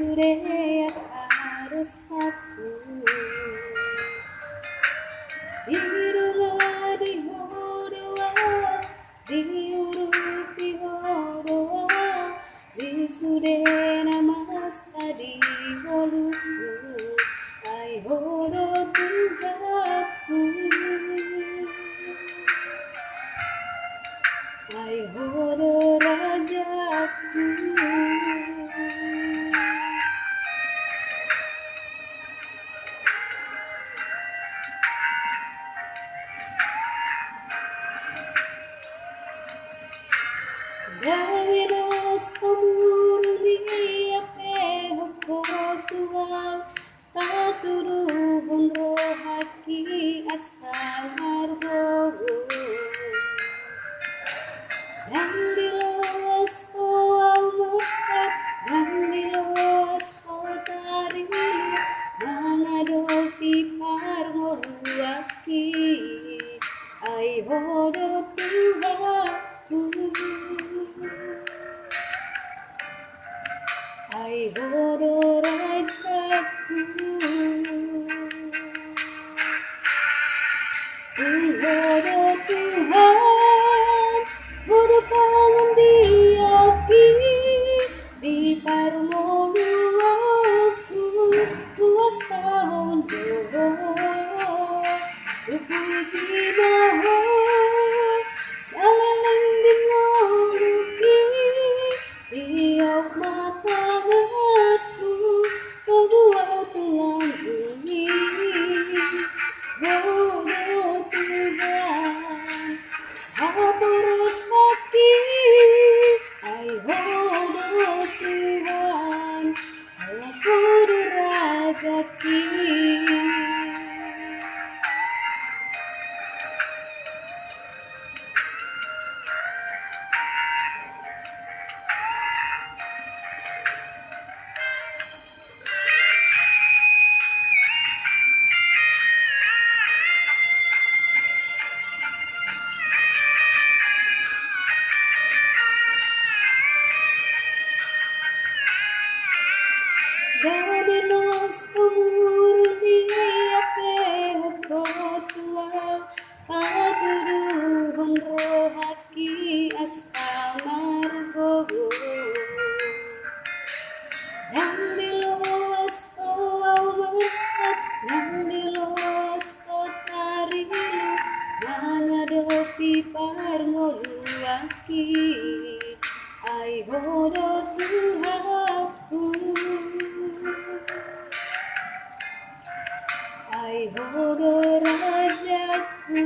sudah harus aku diruga dihodoa diurupi hodoa disudena masa di holuku ai hodo Tuhanku ai hodo Rajaku. Davidos pemuruni ape hukotua paturuhun rohaki asal marbogo dan dilos koau mestak dan dilos kotarilu mangadopi parngoluaki ai hodo Tuhanku ai hodo Rajaku hodo Tuhan hodo pangandiaki di parmoluaku luas tahun doa puji mohon saling dingoluki tiap mata aku kebuau tulang bumi hodo Tuhan hapurus hati ai hodo Tuhan hodo Rajaki. Davidos pemuruni ape hukotua paturuhun rohaki asal margogo dan dilos koau mestak dan dilos kotarilu mangadopi parngoluaki ai hodo Tuhanku ai hodo Rajaku.